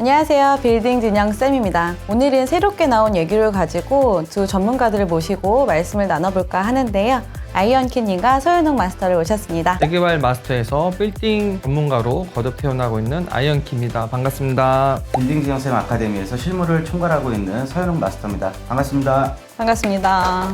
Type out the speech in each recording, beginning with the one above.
안녕하세요. 빌딩 진영쌤입니다. 오늘은 새롭게 나온 얘기를 가지고 두 전문가들을 모시고 말씀을 나눠볼까 하는데요. 아이언키님과 서현웅 마스터를 모셨습니다. 재개발 마스터에서 빌딩 전문가로 거듭 태어나고 있는 아이언키입니다. 반갑습니다. 빌딩 진영쌤 아카데미에서 실무를 총괄하고 있는 서현웅 마스터입니다. 반갑습니다. 반갑습니다.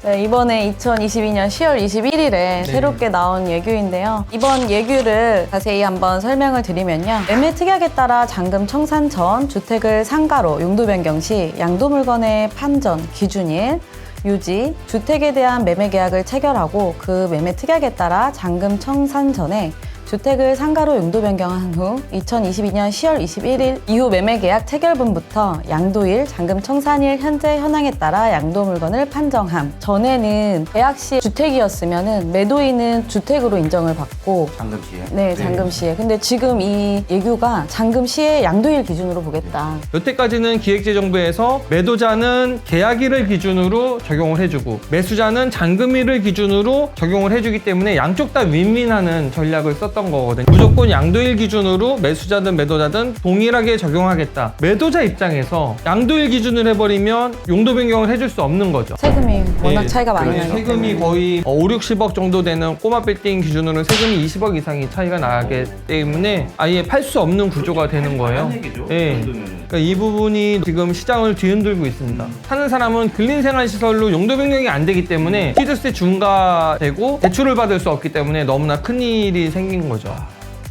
네, 이번에 2022년 10월 21일에 새롭게 나온 예규인데요. 이번 예규를 자세히 한번 설명을 드리면요. 매매 특약에 따라 잔금 청산 전 주택을 상가로 용도 변경 시 양도 물건의 판전 기준일 유지, 주택에 대한 매매 계약을 체결하고 그 매매 특약에 따라 잔금 청산 전에 주택을 상가로 용도 변경한 후 2022년 10월 21일 이후 매매 계약 체결분부터 양도일, 잔금 청산일 현재 현황에 따라 양도 물건을 판정함. 전에는 계약 시 주택이었으면 매도인은 주택으로 인정을 받고 잔금 시에. 네, 잔금 시에. 근데 지금 이 예규가 잔금 시에 양도일 기준으로 보겠다. 여태까지는 기획재정부에서 매도자는 계약일을 기준으로 적용을 해주고 매수자는 잔금일을 기준으로 적용을 해주기 때문에 양쪽 다 윈윈하는 전략을 썼던 거거든요. 무조건 양도일 기준으로 매수자든 매도자든 동일하게 적용하겠다. 매도자 입장에서 양도일 기준을 해버리면 용도 변경을 해줄 수 없는 거죠. 세금이 워낙 네, 차이가 많이 나기 세금이 때문에. 거의 5, 60억 정도 되는 꼬마 빌딩 기준으로는 세금이 20억 이상이 차이가 나기 때문에 아예 팔 수 없는 구조가 되는 거예요. 네. 그러니까 이 부분이 지금 시장을 뒤흔들고 있습니다. 사는 사람은 근린생활시설로 용도 변경이 안 되기 때문에 시드세 중과되고 대출을 받을 수 없기 때문에 너무나 큰 일이 생긴 거죠.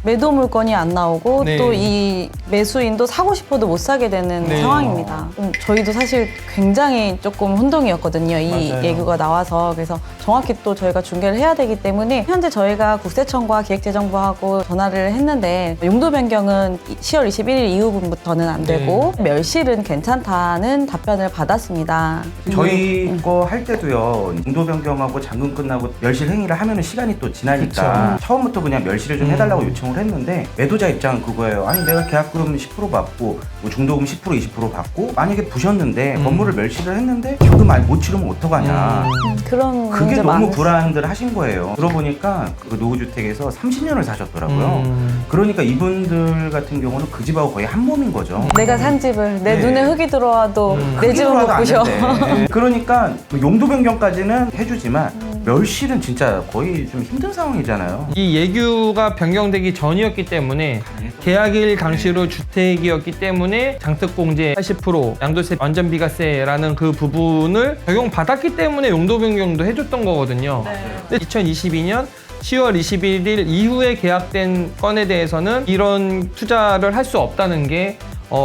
매도 물건이 안 나오고 네. 또 이 매수인도 사고 싶어도 못 사게 되는 네. 상황입니다. 저희도 사실 굉장히 조금 혼동이었거든요. 이 맞아요. 예규가 나와서. 그래서 정확히 또 저희가 중개를 해야 되기 때문에 현재 저희가 국세청과 기획재정부하고 전화를 했는데 용도 변경은 10월 21일 이후부터는 안 되고 멸실은 괜찮다는 답변을 받았습니다. 저희 거 할 때도요. 용도 변경하고 잔금 끝나고 멸실 행위를 하면은 시간이 또 지나니까 처음부터 그냥 멸실을 좀 해달라고 요청을 했는데 매도자 입장은 그거예요. 아니 내가 계약금 10% 받고 뭐 중도금 10% 20% 받고 만약에 부셨는데 건물을 멸실을 했는데 기금 못 치르면 어떡하냐. 그런 그게 문제 너무 많았어요. 불안들 하신 거예요. 들어보니까 그 노후주택에서 30년을 사셨더라고요. 그러니까 이분들 같은 경우는 그 집하고 거의 한 몸인 거죠. 내가 산 집을 내 네. 눈에 흙이 들어와도 내 흙이 집은 못 들어와도 안 부셔. 된대. 네. 그러니까 용도 변경까지는 해주지만 멸실은 진짜 거의 좀 힘든 상황이잖아요. 이 예규가 변경되기 전이었기 때문에 계약일 강시로 주택이었기 때문에 장특공제 80% 양도세 완전 비과세라는 그 부분을 적용받았기 때문에 용도 변경도 해줬던 거거든요. 근데 2022년 10월 21일 이후에 계약된 건에 대해서는 이런 투자를 할 수 없다는 게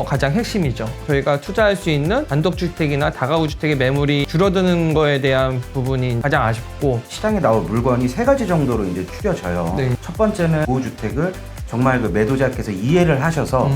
가장 핵심이죠. 저희가 투자할 수 있는 단독주택이나 다가구주택의 매물이 줄어드는 거에 대한 부분이 가장 아쉽고 시장에 나올 물건이 세 가지 정도로 이제 추려져요. 네. 첫 번째는 보호주택을 정말 그 매도자께서 이해를 하셔서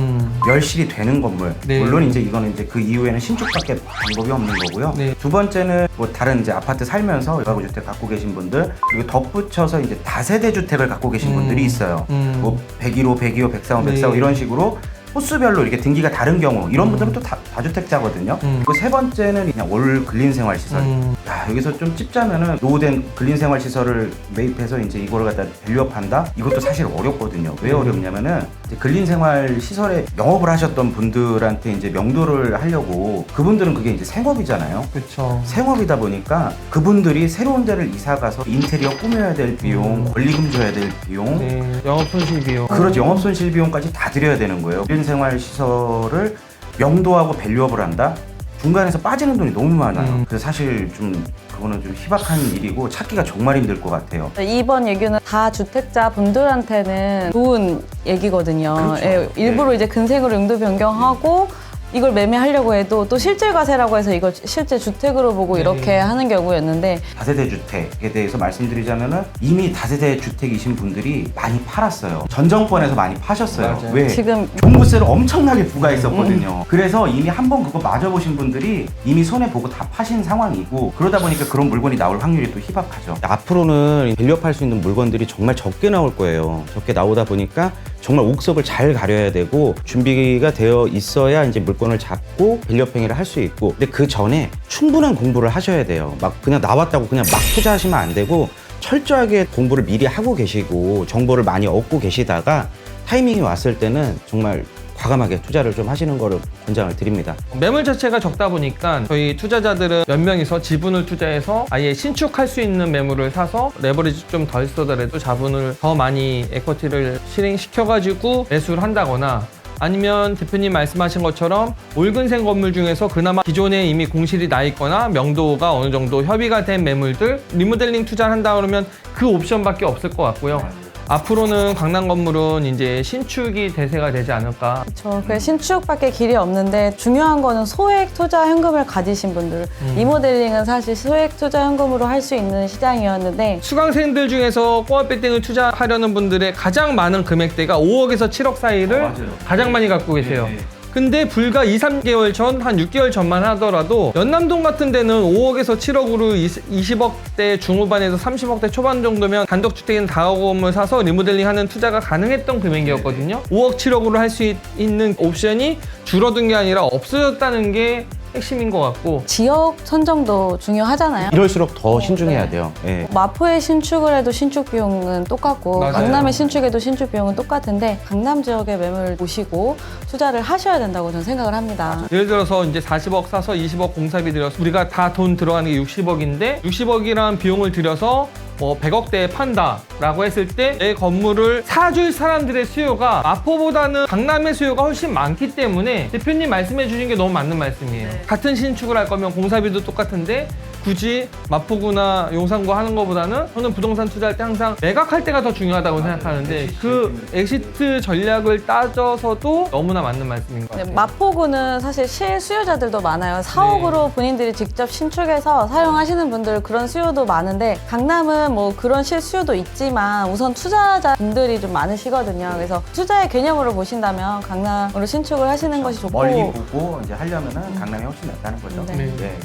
멸실이 되는 건물. 네. 물론 이제 이거는 이제 그 이후에는 신축밖에 방법이 없는 거고요. 네. 두 번째는 뭐 다른 이제 아파트 살면서 다가구 주택 갖고 계신 분들 그리고 덧붙여서 이제 다세대 주택을 갖고 계신 분들이 있어요. 뭐 101호, 102호, 104호, 104호 네. 이런 식으로 호수별로 이렇게 등기가 다른 경우 이런 분들은 또 다주택자거든요. 그리고 세 번째는 그냥 올 근린생활시설. 야, 여기서 좀 찝자면은 노후된 근린생활시설을 매입해서 이제 이거를 갖다 밸류업한다? 이것도 사실 어렵거든요. 왜 어렵냐면은 이제 근린생활시설에 영업을 하셨던 분들한테 이제 명도를 하려고 그분들은 그게 이제 생업이잖아요. 그렇죠. 생업이다 보니까 그분들이 새로운 데를 이사 가서 인테리어 꾸며야 될 비용, 권리금 줘야 될 비용, 네, 영업 손실 비용. 그렇죠. 영업 손실 비용까지 다 드려야 되는 거예요. 생활 시설을 명도하고 밸류업을 한다? 중간에서 빠지는 돈이 너무 많아요. 그래서 사실 좀 그거는 좀 희박한 일이고 찾기가 정말 힘들 것 같아요. 이번 얘기는 다주택자 분들한테는 좋은 얘기거든요. 그렇죠. 예, 일부러 네. 이제 근생으로 용도 변경하고 이걸 매매하려고 해도 또 실질과세라고 해서 이걸 실제 주택으로 보고 이렇게 하는 경우였는데 다세대 주택에 대해서 말씀드리자면은 이미 다세대 주택이신 분들이 많이 팔았어요. 전 정권에서 많이 파셨어요. 맞아요. 왜? 지금 종부세를 엄청나게 부과했었거든요. 그래서 이미 한번 그거 맞아보신 분들이 이미 손해보고 다 파신 상황이고 그러다 보니까 그런 물건이 나올 확률이 또 희박하죠. 앞으로는 밸류업할 수 있는 물건들이 정말 적게 나올 거예요. 적게 나오다 보니까 정말 옥석을 잘 가려야 되고 준비가 되어 있어야 이제 물건을 잡고 밸류업 행위를 할 수 있고 근데 그 전에 충분한 공부를 하셔야 돼요. 막 그냥 나왔다고 그냥 막 투자하시면 안 되고 철저하게 공부를 미리 하고 계시고 정보를 많이 얻고 계시다가 타이밍이 왔을 때는 정말 과감하게 투자를 좀 하시는 거를 권장을 드립니다. 매물 자체가 적다 보니까 저희 투자자들은 몇 명이서 지분을 투자해서 아예 신축할 수 있는 매물을 사서 레버리지 좀 덜 쓰더라도 자본을 더 많이 에쿼티를 실행시켜가지고 매수를 한다거나, 아니면 대표님 말씀하신 것처럼 올근생 건물 중에서 그나마 기존에 이미 공실이 나 있거나 명도가 어느 정도 협의가 된 매물들 리모델링 투자를 한다 그러면 그 옵션밖에 없을 것 같고요. 앞으로는 강남 건물은 이제 신축이 대세가 되지 않을까. 그렇죠. 그 신축밖에 길이 없는데 중요한 거는 소액 투자 현금을 가지신 분들. 리모델링은 사실 소액 투자 현금으로 할 수 있는 시장이었는데 수강생들 중에서 꼬마 빌딩을 투자하려는 분들의 가장 많은 금액대가 5억에서 7억 사이를 맞아요. 가장 많이 갖고 계세요. 네. 근데 불과 2, 3개월 전, 한 6개월 전만 하더라도 연남동 같은 데는 5억에서 7억으로 20억대 중후반에서 30억대 초반 정도면 단독주택인 다가구건물 사서 리모델링 하는 투자가 가능했던 금액이었거든요. 5억, 7억으로 할 수 있는 옵션이 줄어든 게 아니라 없어졌다는 게 핵심인 것 같고, 지역 선정도 중요하잖아요. 이럴수록 더 신중해야 돼요. 예. 마포에 신축을 해도 신축 비용은 똑같고 맞아요. 강남에 신축해도 신축 비용은 똑같은데 강남 지역의 매물을 보시고 투자를 하셔야 된다고 저는 생각을 합니다. 예를 들어서 이제 40억 사서 20억 공사비 들여서 우리가 다 돈 들어가는 게 60억인데 60억이란 비용을 들여서 뭐 100억대에 판다라고 했을 때 내 건물을 사줄 사람들의 수요가 마포보다는 강남의 수요가 훨씬 많기 때문에 대표님 말씀해 주신 게 너무 맞는 말씀이에요. 같은 신축을 할 거면 공사비도 똑같은데 굳이 마포구나 용산구 하는 것보다는 저는 부동산 투자할 때 항상 매각할 때가 더 중요하다고 생각하는데 그 엑시트 전략을 따져서도 너무나 맞는 말씀인 것 같아요. 네, 마포구는 사실 실수요자들도 많아요. 4억으로 본인들이 직접 신축해서 사용하시는 분들 그런 수요도 많은데 강남은 뭐 그런 실수요도 있지만 우선 투자자분들이 좀 많으시거든요. 그래서 투자의 개념으로 보신다면 강남으로 신축을 하시는 것이 좋고 멀리 보고 이제 하려면은 강남이 훨씬 낫다는 거죠. 네. 네.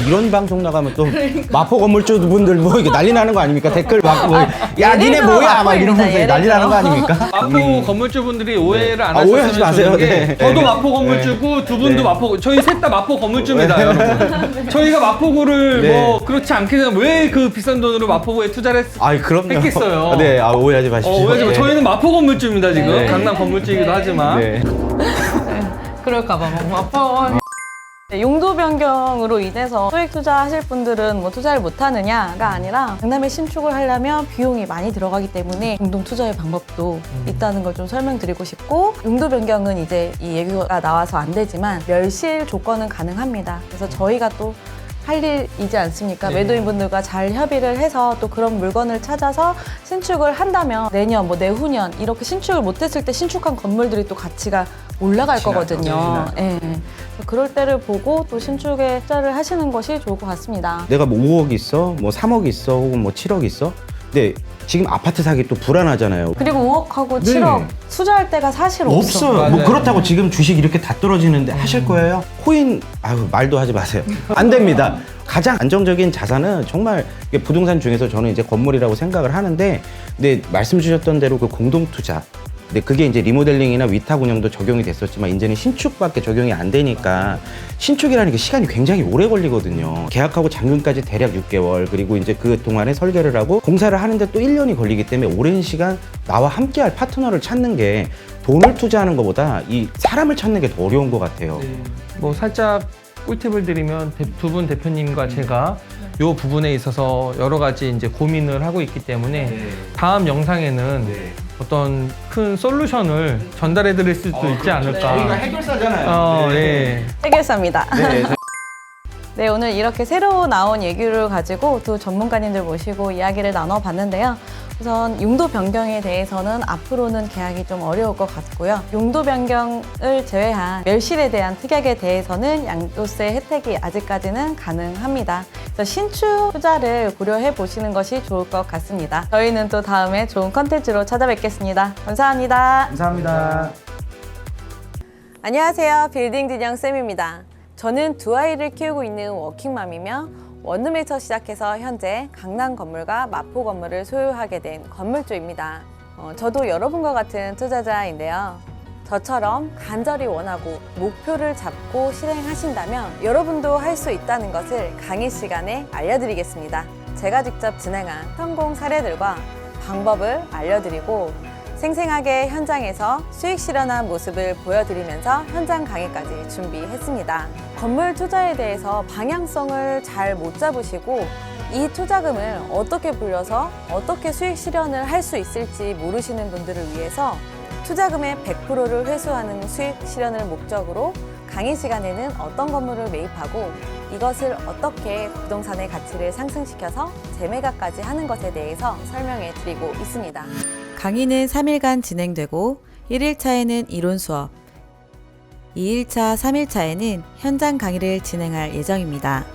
이런 방송 나가면 또 마포 건물주 분들 뭐 이게 난리 나는 거 아닙니까? 댓글 막 뭐, 야 예를 니네 들어 뭐야 막 이러면서 마포입니다, 난리 나는 거 예를 아닙니까? 마포 건물주분들이 오해를 안 오해하지 하셨으면 마세요. 좋은 게 네. 저도 네. 마포 건물주고 두 분도 네. 마포, 저희 셋 다 마포 건물주입니다, 여러분. 저희가 마포구를 네. 뭐 그렇지 않게 되면 왜 그 비싼 돈으로 마포구에 투자를 그럼요. 했겠어요. 네, 오해하지 마십시오. 오해하지 마. 네. 저희는 마포 건물주입니다, 지금. 네. 강남 건물주이기도 하지만. 네. 그럴까봐 마포 네, 용도 변경으로 인해서 소액 투자하실 분들은 뭐 투자를 못 하느냐가 아니라 강남에 신축을 하려면 비용이 많이 들어가기 때문에 공동 투자의 방법도 있다는 걸 좀 설명드리고 싶고, 용도 변경은 이제 이 얘기가 나와서 안 되지만 멸실 조건은 가능합니다. 그래서 저희가 또 할 일이지 않습니까? 네. 매도인분들과 잘 협의를 해서 또 그런 물건을 찾아서 신축을 한다면 내년, 뭐 내후년 이렇게 신축을 못했을 때 신축한 건물들이 또 가치가 올라갈 진하죠. 거거든요. 네, 예. 그럴 때를 보고 또 신축에 투자를 하시는 것이 좋을 것 같습니다. 내가 뭐 5억 있어, 뭐 3억 있어, 혹은 뭐 7억 있어. 근데 지금 아파트 사기 또 불안하잖아요. 그리고 5억하고 네. 7억 투자할 때가 사실 없어. 없어요. 뭐 맞아요. 그렇다고 지금 주식 이렇게 다 떨어지는데 하실 거예요? 코인 말도 하지 마세요. 안 됩니다. 가장 안정적인 자산은 정말 이게 부동산 중에서 저는 이제 건물이라고 생각을 하는데, 근데 말씀 주셨던 대로 그 공동 투자. 근데 그게 이제 리모델링이나 위탁 운영도 적용이 됐었지만 이제는 신축밖에 적용이 안 되니까 신축이라는 게 시간이 굉장히 오래 걸리거든요. 계약하고 잔금까지 대략 6개월, 그리고 이제 그 동안에 설계를 하고 공사를 하는데 또 1년이 걸리기 때문에 오랜 시간 나와 함께할 파트너를 찾는 게 돈을 투자하는 것보다 이 사람을 찾는 게 더 어려운 것 같아요. 뭐 살짝 꿀팁을 드리면 두 분 대표님과 제가 이 부분에 있어서 여러 가지 이제 고민을 하고 있기 때문에 다음 영상에는 어떤 큰 솔루션을 전달해 드릴 수도 있지 않을까. 저희가 해결사잖아요. 네. 해결사입니다. 네. 네, 오늘 이렇게 새로 나온 얘기를 가지고 두 전문가님들 모시고 이야기를 나눠봤는데요. 우선 용도 변경에 대해서는 앞으로는 계약이 좀 어려울 것 같고요. 용도 변경을 제외한 멸실에 대한 특약에 대해서는 양도세 혜택이 아직까지는 가능합니다. 그래서 신축 투자를 고려해 보시는 것이 좋을 것 같습니다. 저희는 또 다음에 좋은 컨텐츠로 찾아뵙겠습니다. 감사합니다. 감사합니다. 안녕하세요. 빌딩 진영 쌤입니다. 저는 두 아이를 키우고 있는 워킹맘이며 원룸에서 시작해서 현재 강남 건물과 마포 건물을 소유하게 된 건물주입니다. 저도 여러분과 같은 투자자인데요. 저처럼 간절히 원하고 목표를 잡고 실행하신다면 여러분도 할 수 있다는 것을 강의 시간에 알려드리겠습니다. 제가 직접 진행한 성공 사례들과 방법을 알려드리고 생생하게 현장에서 수익 실현한 모습을 보여드리면서 현장 강의까지 준비했습니다. 건물 투자에 대해서 방향성을 잘 못 잡으시고 이 투자금을 어떻게 불려서 어떻게 수익 실현을 할 수 있을지 모르시는 분들을 위해서 투자금의 100%를 회수하는 수익 실현을 목적으로 강의 시간에는 어떤 건물을 매입하고 이것을 어떻게 부동산의 가치를 상승시켜서 재매각까지 하는 것에 대해서 설명해 드리고 있습니다. 강의는 3일간 진행되고 1일차에는 이론 수업, 2일차, 3일차에는 현장 강의를 진행할 예정입니다.